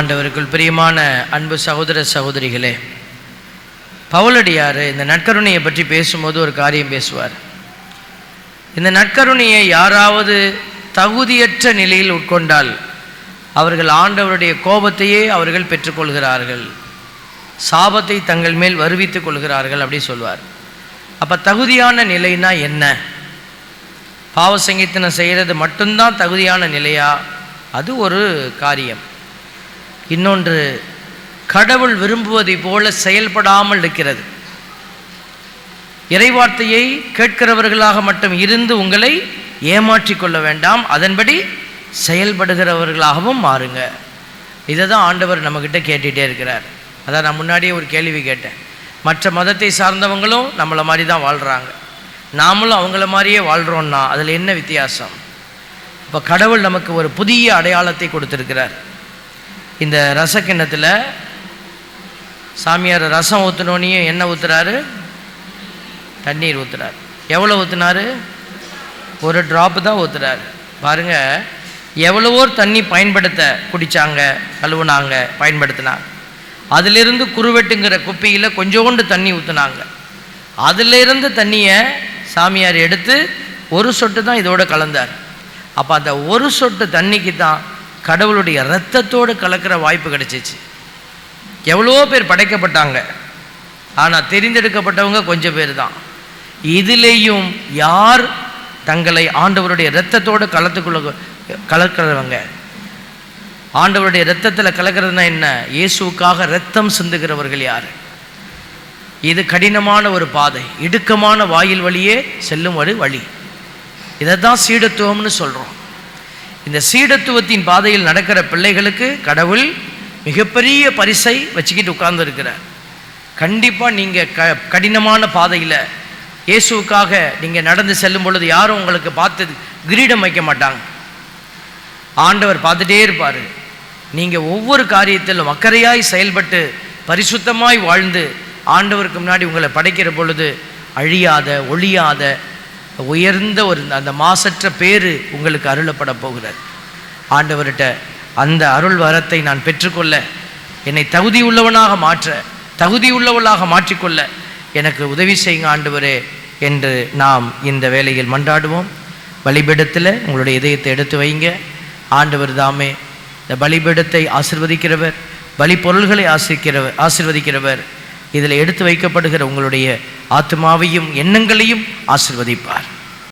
ஆண்டவருக்குள் பிரியமான அன்பு சகோதர சகோதரிகளே, பவுலடியார் இந்த நற்கருணையை பற்றி பேசும்போது ஒரு காரியம் பேசுவார். இந்த நற்கருணையை யாராவது தகுதியற்ற நிலையில் உட்கொண்டால் அவர்கள் ஆண்டவருடைய கோபத்தையே அவர்கள் பெற்றுக்கொள்கிறார்கள், சாபத்தை தங்கள் மேல் வருவித்துக் கொள்கிறார்கள் அப்படி சொல்வார். அப்போ தகுதியான நிலைனா என்ன? பாவ சங்கீதனை செய்கிறது மட்டும்தான் தகுதியான நிலையா? அது ஒரு காரியம். இன்னொன்று, கடவுள் விரும்புவதை போல செயல்படாமல் இருக்கிறது. இறைவார்த்தையை கேட்கிறவர்களாக மட்டும் இருந்து உங்களை ஏமாற்றி கொள்ள வேண்டாம், அதன்படி செயல்படுகிறவர்களாகவும் மாறுங்க. இதை தான் ஆண்டவர் நம்மக்கிட்ட கேட்டுகிட்டே இருக்கிறார். அதான் நான் முன்னாடியே ஒரு கேள்வி கேட்டேன். மற்ற மதத்தை சார்ந்தவங்களும் நம்மளை மாதிரி தான் வாழ்கிறாங்க, நாமளும் அவங்கள மாதிரியே வாழ்கிறோன்னா அதில் என்ன வித்தியாசம்? இப்போ கடவுள் நமக்கு ஒரு புதிய அடையாளத்தை கொடுத்துருக்கிறார். இந்த ரசக்கிண்ணத்தில் சாமியார் ரசம் ஊற்றினோன்னே என்ன ஊற்றுறாரு? தண்ணீர் ஊற்றுறாரு. எவ்வளோ ஊற்றுனாரு? ஒரு ட்ராப்பு தான் ஊற்றுறாரு. பாருங்கள், எவ்வளவோ தண்ணி பயன்படுத்த குடித்தாங்க, கழுவுனாங்க, பயன்படுத்தினாங்க. அதிலிருந்து குறுவெட்டுங்கிற குப்பியில் கொஞ்சோண்டு தண்ணி ஊற்றுனாங்க. அதிலிருந்து தண்ணியை சாமியார் எடுத்து ஒரு சொட்டு தான் இதோடு கலந்தார். அப்போ அந்த ஒரு சொட்டு தண்ணிக்கு தான் கடவுளுடைய இரத்தத்தோடு கலக்கிற வாய்ப்பு கிடைச்சிச்சு. எவ்வளோ பேர் படைக்கப்பட்டாங்க, ஆனால் தெரிந்தெடுக்கப்பட்டவங்க கொஞ்சம் பேர் தான். இதிலேயும் யார் தங்களை ஆண்டவருடைய இரத்தத்தோடு கலக்கிறவங்க? ஆண்டவருடைய இரத்தத்தில் கலக்கிறதுனா என்ன? இயேசுவுக்காக இரத்தம் சிந்துகிறவர்கள் யார்? இது கடினமான ஒரு பாதை, இடுக்கமான வாயில் வழியே செல்லும் ஒரு வழி. இதை தான் சீடத்துவம்னு சொல்கிறோம். இந்த சீடத்துவத்தின் பாதையில் நடக்கிற பிள்ளைகளுக்கு கடவுள் மிகப்பெரிய பரிசை வச்சுக்கிட்டு உட்கார்ந்து இருக்கிறார். கண்டிப்பாக நீங்கள் கடினமான பாதையில் இயேசுவுக்காக நீங்கள் நடந்து செல்லும் பொழுது யாரும் உங்களுக்கு பார்த்து கிரீடம் வைக்க மாட்டாங்க. ஆண்டவர் பார்த்துட்டே இருப்பார். நீங்கள் ஒவ்வொரு காரியத்திலும் அக்கறையாய் செயல்பட்டு பரிசுத்தமாய் வாழ்ந்து ஆண்டவருக்கு முன்னாடி உங்களை படைக்கிற பொழுது அழியாத ஒழியாத உயர்ந்த ஒரு அந்த மாசற்ற பேரு உங்களுக்கு அருளப்பட போகிறார். ஆண்டவர்கிட்ட அந்த அருள் வரத்தை நான் பெற்றுக்கொள்ள, என்னை தகுதி உள்ளவளாக மாற்றிக்கொள்ள எனக்கு உதவி செய்யுங்க ஆண்டவரே என்று நாம் இந்த வேளையில் மன்றாடுவோம். பலிபீடத்தில் உங்களுடைய இதயத்தை எடுத்து வைங்க. ஆண்டவர் தாமே இந்த பலிபீடத்தை ஆசீர்வதிக்கிறவர், பலி பொருள்களை ஆசீர்வதிக்கிறவர். இதில் எடுத்து வைக்கப்படுகிற உங்களுடைய ஆத்மாவையும் எண்ணங்களையும் ஆசீர்வதிப்பார்.